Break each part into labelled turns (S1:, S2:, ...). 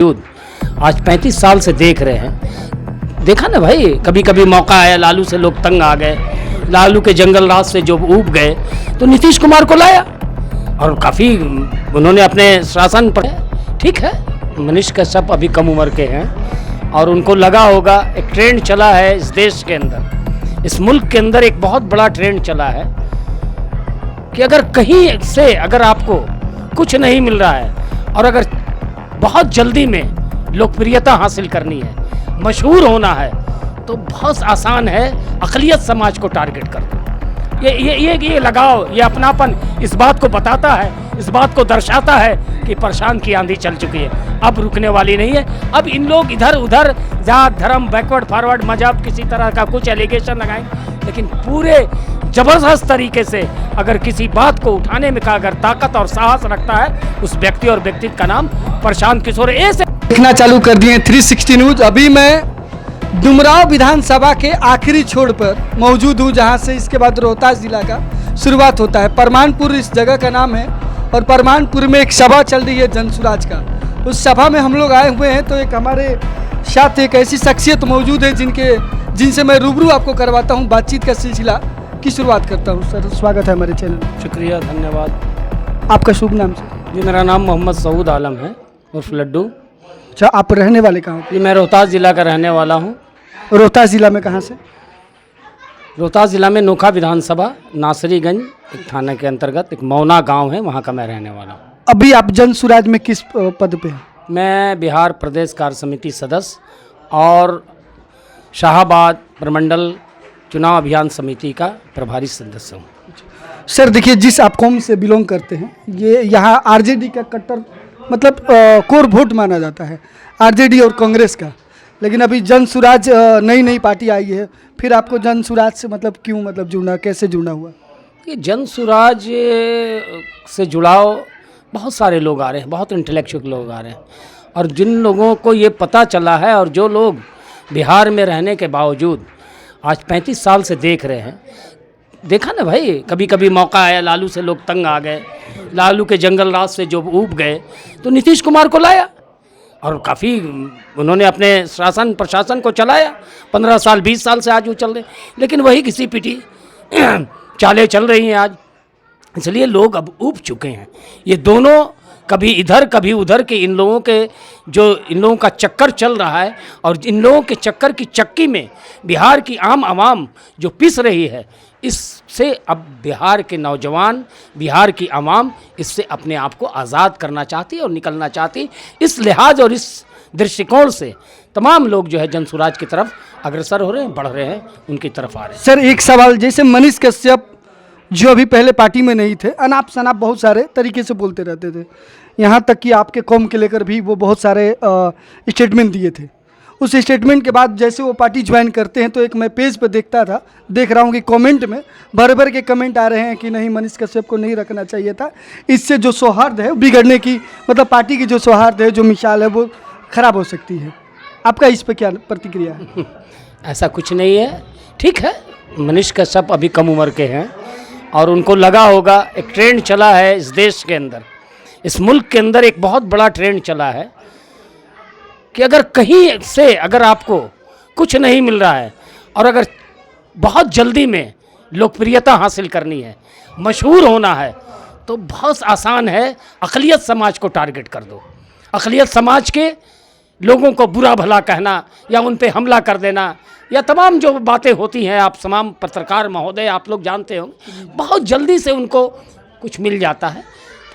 S1: आज 35 साल से देख रहे हैं। देखा ना भाई, कभी कभी मौका आया, लालू से लोग तंग आ गए, लालू के जंगल राज से जो ऊब गए तो नीतीश कुमार को लाया और काफ़ी उन्होंने अपने शासन पर। ठीक है, मनीष कश्यप अभी कम उम्र के हैं और उनको लगा होगा, एक ट्रेंड चला है इस देश के अंदर, इस मुल्क के अंदर एक बहुत बड़ा ट्रेंड चला है कि अगर कहीं से अगर आपको कुछ नहीं मिल रहा है और अगर बहुत जल्दी में लोकप्रियता हासिल करनी है, मशहूर होना है, तो बहुत आसान है अक़लियत समाज को टारगेट कर दो। ये लगाव, ये अपनापन इस बात को बताता है, इस बात को दर्शाता है कि प्रशांत की आंधी चल चुकी है, अब रुकने वाली नहीं है। अब इन लोग इधर उधर जात धर्म, बैकवर्ड फॉरवर्ड, मजहब, किसी तरह का कुछ एलिगेशन लगाएं, लेकिन पूरे जबरदस्त तरीके से अगर किसी बात को उठाने में का अगर ताकत और साहस रखता है, उस व्यक्ति और व्यक्तित्व का नाम प्रशांत किशोर ऐसे
S2: देखना चालू कर दिए 360 न्यूज। अभी मैं डुमराव विधानसभा के आखिरी छोर पर मौजूद हूँ, जहाँ से इसके बाद रोहतास जिला का शुरुआत होता है। परमानपुर इस जगह का नाम है और परमानपुर में एक सभा चल रही है जनसुराज का। उस सभा में हम लोग आए हुए हैं, तो एक हमारे साथ एक ऐसी शख्सियत मौजूद है जिनसे मैं रूबरू आपको करवाता हूँ, बातचीत का सिलसिला की शुरुआत करता हूँ। सर, स्वागत है हमारे चैनल में।
S1: शुक्रिया, धन्यवाद।
S2: आपका शुभ नाम सर?
S1: जी, मेरा नाम मोहम्मद सऊद आलम है उर्फ लड्डू।
S2: अच्छा, आप रहने वाले कहाँ?
S1: जी, मैं रोहतास ज़िला का रहने वाला हूँ।
S2: रोहतास जिला में कहाँ से?
S1: रोहतास ज़िला में नोखा विधानसभा, नासरीगंज एक थाना के अंतर्गत एक मौना गांव है, वहाँ का मैं रहने वाला हूँ।
S2: अभी आप जनसुराज में किस पद पे हैं?
S1: मैं बिहार प्रदेश कार्य समिति सदस्य और शाहाबाद प्रमंडल चुनाव अभियान समिति का प्रभारी सदस्य हूँ।
S2: सर देखिए, जिस आप कौम से बिलोंग करते हैं, ये यहाँ आरजेडी का कट्टर मतलब कोर वोट माना जाता है, आरजेडी और कांग्रेस का। लेकिन अभी जनसुराज नई पार्टी आई है, फिर आपको जनसुराज से मतलब क्यों मतलब जुड़ना, कैसे जुड़ना हुआ?
S1: ये जनसुराज से जुड़ाव बहुत सारे लोग आ रहे हैं, बहुत इंटेलेक्चुअल लोग आ रहे हैं, और जिन लोगों को ये पता चला है और जो लोग बिहार में रहने के बावजूद आज 35 साल से देख रहे हैं। देखा ना भाई, कभी कभी मौका आया, लालू से लोग तंग आ गए, लालू के जंगल राज से जो ऊब गए तो नीतीश कुमार को लाया और काफ़ी उन्होंने अपने शासन प्रशासन को चलाया। 15 साल 20 साल से आज वो चल रहे, लेकिन वही घिसी पिटी चालें चल रही हैं आज। इसलिए लोग अब ऊब चुके हैं। ये दोनों कभी इधर कभी उधर के इन लोगों का चक्कर चल रहा है, और इन लोगों के चक्कर की चक्की में बिहार की आम आवाम जो पिस रही है, इससे अब बिहार के नौजवान, बिहार की आवाम इससे अपने आप को आज़ाद करना चाहती है और निकलना चाहती। इस लिहाज और इस दृष्टिकोण से तमाम लोग जो है जनसुराज की तरफ अग्रसर हो रहे हैं, बढ़ रहे हैं, उनकी तरफ आ रहे हैं।
S2: सर एक सवाल, जैसे मनीष कश्यप जो अभी पहले पार्टी में नहीं थे, अनाप शनाप बहुत सारे तरीके से बोलते रहते थे, यहाँ तक कि आपके कौम के लेकर भी वो बहुत सारे स्टेटमेंट दिए थे। उस स्टेटमेंट के बाद जैसे वो पार्टी ज्वाइन करते हैं, तो एक मैं पेज पे देख रहा हूँ कि कमेंट में भर के कमेंट आ रहे हैं कि नहीं, मनीष कश्यप को नहीं रखना चाहिए था, इससे जो सौहार्द है बिगड़ने की, मतलब पार्टी की जो सौहार्द है, जो मिसाल है, वो ख़राब हो सकती है। आपका इस पर क्या प्रतिक्रिया है?
S1: ऐसा कुछ नहीं है। ठीक है, मनीष कश्यप अभी कम उम्र के हैं और उनको लगा होगा, एक ट्रेंड चला है इस देश के अंदर, इस मुल्क के अंदर एक बहुत बड़ा ट्रेंड चला है कि अगर कहीं से अगर आपको कुछ नहीं मिल रहा है और अगर बहुत जल्दी में लोकप्रियता हासिल करनी है, मशहूर होना है, तो बहुत आसान है अक़लियत समाज को टारगेट कर दो। अक़लियत समाज के लोगों को बुरा भला कहना या उन पे हमला कर देना या तमाम जो बातें होती हैं, आप तमाम पत्रकार महोदय आप लोग जानते हो, बहुत जल्दी से उनको कुछ मिल जाता है।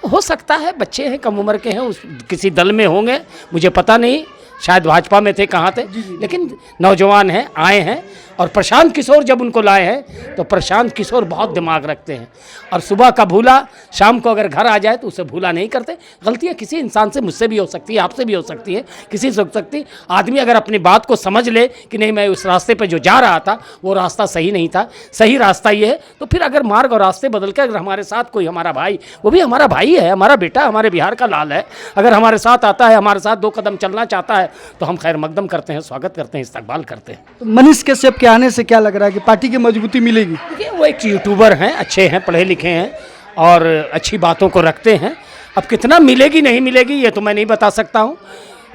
S1: तो हो सकता है बच्चे हैं, कम उम्र के हैं, उस किसी दल में होंगे, मुझे पता नहीं, शायद भाजपा में थे, कहाँ थे, लेकिन नौजवान हैं, आए हैं। और प्रशांत किशोर जब उनको लाए हैं, तो प्रशांत किशोर बहुत दिमाग रखते हैं, और सुबह का भूला शाम को अगर घर आ जाए तो उसे भूला नहीं करते। गलतियाँ किसी इंसान से, मुझसे भी हो सकती है, आपसे भी हो सकती है, किसी से हो सकती। आदमी अगर अपनी बात को समझ ले कि नहीं, मैं उस रास्ते पर जो जा रहा था वो रास्ता सही नहीं था, सही रास्ता ये है, तो फिर अगर मार्ग और रास्ते बदल के अगर हमारे साथ कोई हमारा भाई, वो भी हमारा भाई है, हमारा बेटा, हमारे बिहार का लाल है, अगर हमारे साथ आता है, हमारे साथ 2 कदम चलना चाहता है, तो हम खैर मकदम करते हैं, स्वागत करते हैं, इस्तकबाल करते हैं।
S2: तो मनीष कश्यप के आने से क्या लग रहा है कि पार्टी की मजबूती मिलेगी?
S1: देखिए, वो एक यूट्यूबर हैं, अच्छे हैं, पढ़े लिखे हैं और अच्छी बातों को रखते हैं। अब कितना मिलेगी नहीं मिलेगी ये तो मैं नहीं बता सकता हूँ,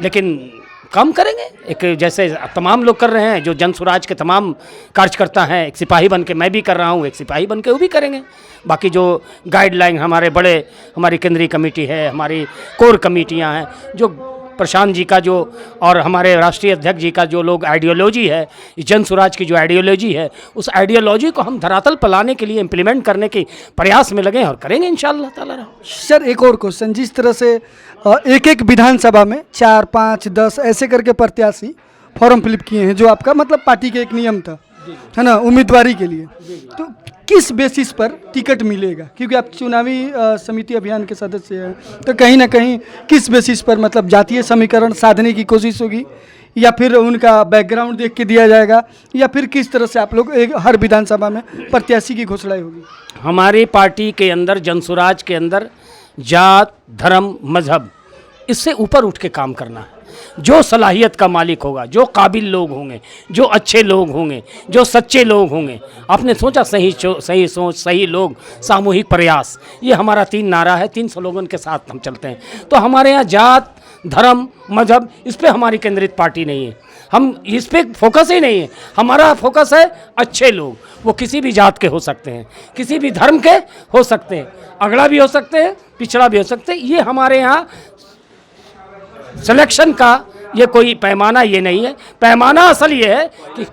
S1: लेकिन काम करेंगे। एक जैसे तमाम लोग कर रहे हैं, जो जन स्वराज के तमाम कार्यकर्ता हैं, एक सिपाही बन के मैं भी कर रहा हूँ, एक सिपाही बन के वो भी करेंगे। बाकी जो गाइडलाइन हमारी केंद्रीय कमेटी है, हमारी कोर कमेटियाँ हैं, जो प्रशांत जी का जो और हमारे राष्ट्रीय अध्यक्ष जी का जो लोग आइडियोलॉजी है, जन स्वराज की जो आइडियोलॉजी है, उस आइडियोलॉजी को हम धरातल पर लाने के लिए इम्प्लीमेंट करने के प्रयास में लगे हैं और करेंगे इंशाअल्लाह ताला।
S2: सर एक और क्वेश्चन, जिस तरह से एक एक विधानसभा में 4, 5, 10 ऐसे करके प्रत्याशी फॉर्म फिलअप किए हैं, जो आपका मतलब पार्टी का एक नियम था, है ना, उम्मीदवारी के लिए, तो किस बेसिस पर टिकट मिलेगा? क्योंकि आप चुनावी समिति अभियान के सदस्य हैं, तो कहीं ना कहीं किस बेसिस पर मतलब जातीय समीकरण साधने की कोशिश होगी, या फिर उनका बैकग्राउंड देख के दिया जाएगा, या फिर किस तरह से आप लोग एक हर विधानसभा में प्रत्याशी की घोषणा होगी?
S1: हमारी पार्टी के अंदर, जन स्वराज के अंदर, जात, धर्म, मजहब, इससे ऊपर उठ के काम करना है। जो सलाहियत का मालिक होगा, जो काबिल लोग होंगे, जो अच्छे लोग होंगे, जो सच्चे लोग होंगे, आपने सोचा सही सोच, सही लोग, सामूहिक प्रयास, ये हमारा 3 नारा है। 3 स्लोगन के साथ हम चलते हैं। तो हमारे यहाँ जात, धर्म, मजहब, इस पे हमारी केंद्रित पार्टी नहीं है। हम इस पे फोकस ही नहीं है। हमारा फोकस है अच्छे लोग। वो किसी भी जात के हो सकते हैं, किसी भी धर्म के हो सकते हैं, अगड़ा भी हो सकते हैं, पिछड़ा भी हो सकते हैं। ये हमारे यहाँ सिलेक्शन का ये कोई पैमाना ये नहीं है। पैमाना असल ये है कि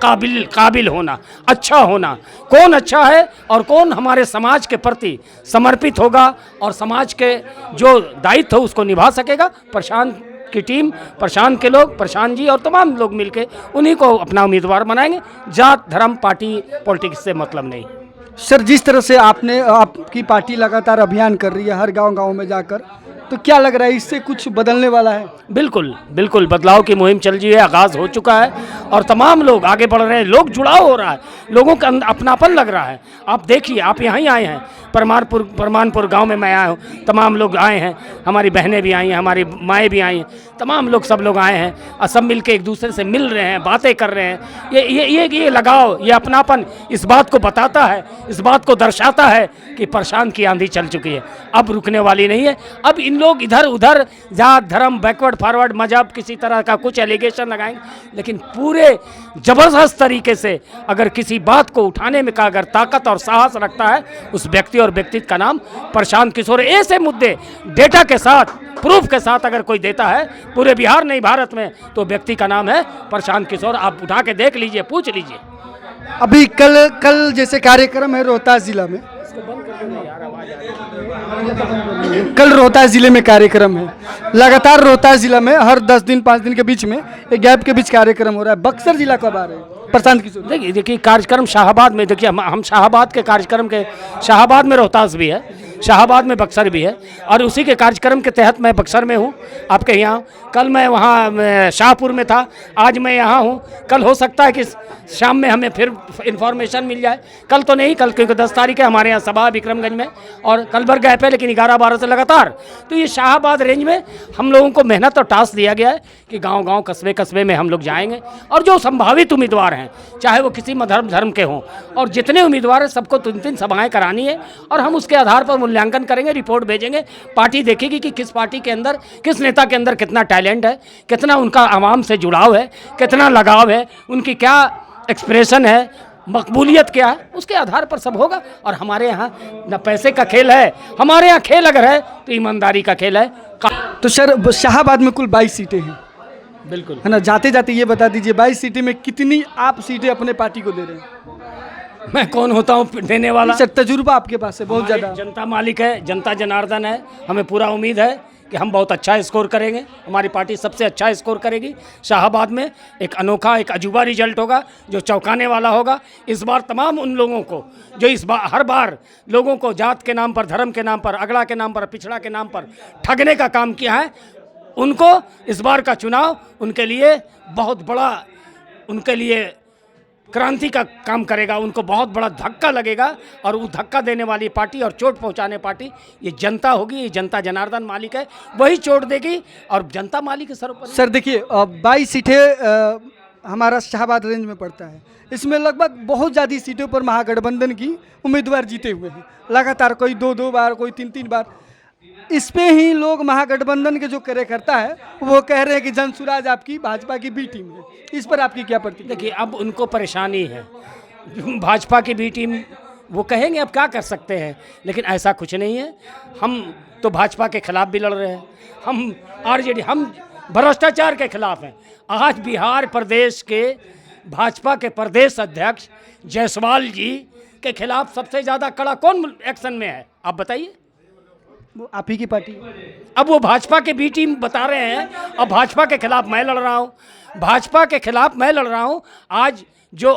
S1: काबिल होना, अच्छा होना, कौन अच्छा है और कौन हमारे समाज के प्रति समर्पित होगा और समाज के जो दायित्व है उसको निभा सकेगा। प्रशांत की टीम, प्रशांत के लोग, प्रशांत जी और तमाम लोग मिलके उन्हीं को अपना उम्मीदवार बनाएंगे। जात, धर्म, पार्टी, पॉलिटिक्स से मतलब नहीं।
S2: सर जिस तरह से आपकी पार्टी लगातार अभियान कर रही है हर गांव-गांव में जाकर, तो क्या लग रहा है इससे कुछ बदलने वाला है?
S1: बिल्कुल बिल्कुल, बदलाव की मुहिम चल रही है, आगाज़ हो चुका है और तमाम लोग आगे बढ़ रहे हैं। लोग जुड़ाव हो रहा है, लोगों का अपनापन लग रहा है। आप देखिए, आप यहाँ ही आए हैं, परमानपुर गांव में मैं आया हूँ, तमाम लोग आए हैं, हमारी बहनें भी आई हैं, हमारी माएँ भी आई हैं, तमाम लोग, सब लोग आए हैं और सब मिल के एक दूसरे से मिल रहे हैं, बातें कर रहे हैं। ये लगाव, ये अपनापन इस बात को बताता है, इस बात को दर्शाता है कि प्रशांत की आंधी चल चुकी है, अब रुकने वाली नहीं है। अब इन लोग इधर उधर जात, धर्म, बैकवर्ड फॉरवर्ड, मजहब, किसी तरह का कुछ एलिगेशन लगाएंगे, लेकिन पूरे ज़बरदस्त तरीके से अगर किसी बात को उठाने में का अगर ताकत और साहस रखता है, उस व्यक्ति और व्यक्तित्व का नाम प्रशांत किशोर। ऐसे मुद्दे डेटा के साथ, प्रूफ के साथ अगर कोई देता है पूरे बिहार नहीं भारत में, तो व्यक्ति का नाम है प्रशांत किशोर। आप उठा के देख लीजिए, पूछ लीजिए।
S2: अभी कल जैसे कार्यक्रम है रोहतास जिला में, कल रोहतास जिले में कार्यक्रम है, लगातार रोहतास जिला में हर 10 दिन 5 दिन के बीच में एक गैप के बीच कार्यक्रम हो रहा है। बक्सर जिला कब आ रहे हैं प्रशांत किशोर?
S1: देखिए कार्यक्रम शाहाबाद में, देखिए हम शाहाबाद के कार्यक्रम के, शाहाबाद में रोहतास भी है, शाहाबाद में बक्सर भी है, और उसी के कार्यक्रम के तहत मैं बक्सर में हूँ, आपके यहाँ। कल मैं वहाँ शाहपुर में था, आज मैं यहाँ हूँ। कल हो सकता है कि शाम में हमें फिर इन्फॉर्मेशन मिल जाए, कल तो नहीं, कल क्योंकि 10 तारीख है हमारे यहाँ सभा विक्रमगंज में, और कल भर गए पे, लेकिन 11-12 से लगातार। तो ये शाहाबाद रेंज में हम लोगों को मेहनत और टास्क दिया गया है कि गाँव-गाँव, कस्बे-कस्बे में हम लोग जाएंगे, और जो संभावित उम्मीदवार हैं, चाहे वो किसी धर्म के हों, और जितने उम्मीदवार हैं सबको 3-3 सभाएँ करानी है, और हम उसके आधार पर मूल्यांकन करेंगे, रिपोर्ट भेजेंगे। पार्टी देखेगी कि किस पार्टी के अंदर, किस नेता के अंदर कितना टैलेंट है, कितना उनका आवाम से जुड़ाव है, कितना लगाव है, उनकी क्या एक्सप्रेशन है, मकबूलियत क्या है, उसके आधार पर सब होगा। और हमारे यहाँ न पैसे का खेल है, हमारे यहाँ खेल अगर है तो ईमानदारी का खेल है।
S2: तो सर शाहाबाद में कुल 22 सीटें हैं,
S1: बिल्कुल
S2: है ना। जाते जाते ये बता दीजिए 22 सीटें में कितनी आप सीटें अपने पार्टी को दे रहे हैं?
S1: मैं कौन होता हूँ देने वाला?
S2: सर तजुर्बा आपके पास है बहुत ज़्यादा।
S1: जनता मालिक है, जनता जनार्दन है। हमें पूरा उम्मीद है कि हम बहुत अच्छा स्कोर करेंगे, हमारी पार्टी सबसे अच्छा स्कोर करेगी। शाहाबाद में एक अनोखा, एक अजूबा रिजल्ट होगा जो चौंकाने वाला होगा। इस बार तमाम उन लोगों को जो इस बार हर बार लोगों को जात के नाम पर, धर्म के नाम पर, अगड़ा के नाम पर, पिछड़ा के नाम पर ठगने का काम किया है, उनको इस बार का चुनाव उनके लिए बहुत बड़ा, उनके लिए क्रांति का काम करेगा। उनको बहुत बड़ा धक्का लगेगा, और वो धक्का देने वाली पार्टी और चोट पहुंचाने पार्टी ये जनता होगी। ये जनता जनार्दन मालिक है, वही चोट देगी और जनता मालिक है सर ऊपर।
S2: सर देखिए 22 सीटें हमारा शाहाबाद रेंज में पड़ता है, इसमें लगभग बहुत ज़्यादा सीटों पर महागठबंधन की उम्मीदवार जीते हुए हैं लगातार, कोई 2-2 बार, कोई 3-3 बार। इस पे ही लोग महागठबंधन के जो कार्यकर्ता है वो कह रहे हैं कि जनसुराज आपकी भाजपा की बी टीम है। इस पर आपकी क्या प्रतिक्रिया?
S1: देखिए, अब उनको परेशानी है, भाजपा की बी टीम वो कहेंगे, अब क्या कर सकते हैं, लेकिन ऐसा कुछ नहीं है। हम तो भाजपा के खिलाफ भी लड़ रहे हैं, हम आरजेडी, हम भ्रष्टाचार के खिलाफ हैं। आज बिहार प्रदेश के भाजपा के प्रदेश अध्यक्ष जायसवाल जी के खिलाफ सबसे ज़्यादा कड़ा कौन एक्शन में है, आप बताइए?
S2: वो आप ही की पार्टी है।
S1: अब वो भाजपा के बी टीम बता रहे हैं, अब भाजपा के खिलाफ मैं लड़ रहा हूँ, भाजपा के खिलाफ मैं लड़ रहा हूँ। आज जो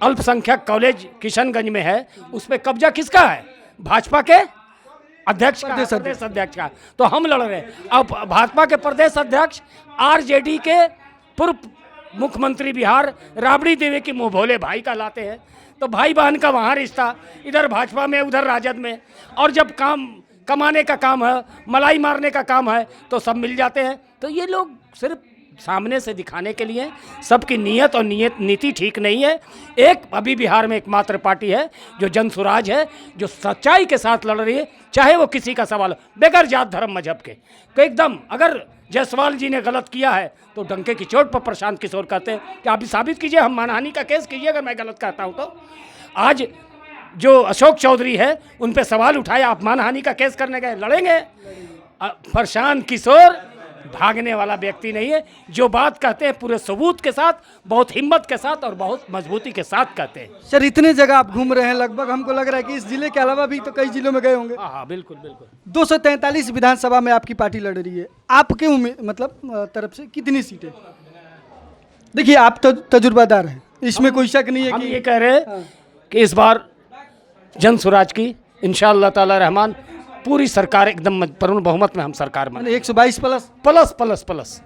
S1: अल्पसंख्यक कॉलेज किशनगंज में है उस पर कब्जा किसका है? भाजपा के अध्यक्ष का, प्रदेश अध्यक्ष का। तो हम लड़ रहे हैं। अब भाजपा के प्रदेश अध्यक्ष आरजेडी के पूर्व मुख्यमंत्री बिहार राबड़ी देवी की मुँह भोले भाई का लाते हैं। तो भाई बहन का वहाँ रिश्ता, इधर भाजपा में उधर राजद में, और जब काम कमाने का काम है, मलाई मारने का काम है, तो सब मिल जाते हैं। तो ये लोग सिर्फ सामने से दिखाने के लिए, सबकी नीयत और नीति ठीक नहीं है। एक अभी बिहार में एकमात्र पार्टी है जो जनसुराज है, जो सच्चाई के साथ लड़ रही है, चाहे वो किसी का सवाल हो, बगैर जात धर्म मजहब के। तो एकदम अगर जायसवाल जी ने गलत किया है तो डंके की चोट पर प्रशांत किशोर कहते हैं कि आप भी साबित कीजिए, हम मानहानि का केस कीजिए अगर मैं गलत कहता हूँ तो। आज जो अशोक चौधरी है उन पे सवाल उठाया, आप मानहानि का केस करने गए, लड़ेंगे। प्रशांत किशोर भागने वाला व्यक्ति नहीं है, जो बात कहते हैं पूरे सबूत के साथ, बहुत हिम्मत के साथ और बहुत मजबूती के साथ कहते हैं।
S2: सर, इतने जगह आप घूम रहे हैं, लगभग हमको लग रहा है कि इस जिले के अलावा भी तो कई जिलों में गए होंगे।
S1: हाँ, बिल्कुल बिल्कुल।
S2: 243 विधानसभा में आपकी पार्टी लड़ रही है, आपके तरफ से कितनी सीटें? देखिए, आप तो तजुर्बादार हैं, इसमें कोई शक नहीं है
S1: हम
S2: कि
S1: ये कह रहे हैं कि इस बार जनसुराज की इंशाअल्लाह ताला रहमान पूरी सरकार एकदम पूर्ण बहुमत में हम सरकार में
S2: 122 प्लस
S1: प्लस प्लस प्लस।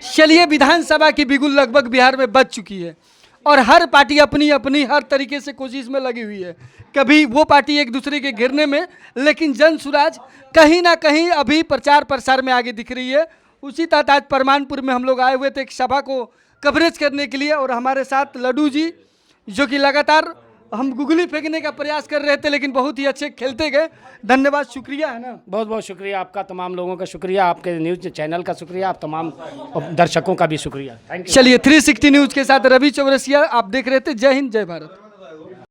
S2: चलिए, विधानसभा की बिगुल लगभग बिहार में बच चुकी है और हर पार्टी अपनी अपनी हर तरीके से कोशिश में लगी हुई है, कभी वो पार्टी एक दूसरे के घेरने में, लेकिन जनसुराज कहीं ना कहीं अभी प्रचार प्रसार में आगे दिख रही है। उसी तहत आज परमानपुर में हम लोग आए हुए थे एक सभा को कवरेज करने के लिए, और हमारे साथ लड्डू जी, जो कि लगातार हम गुगली फेंकने का प्रयास कर रहे थे लेकिन बहुत ही अच्छे खेलते गए। धन्यवाद, शुक्रिया, है ना।
S1: बहुत बहुत शुक्रिया आपका, तमाम लोगों का शुक्रिया, आपके न्यूज़ चैनल का शुक्रिया, आप तमाम दर्शकों का भी शुक्रिया। Thank you.
S2: चलिए, 360 न्यूज़ के साथ रवि चौरसिया आप देख रहे थे। जय हिंद, जय भारत।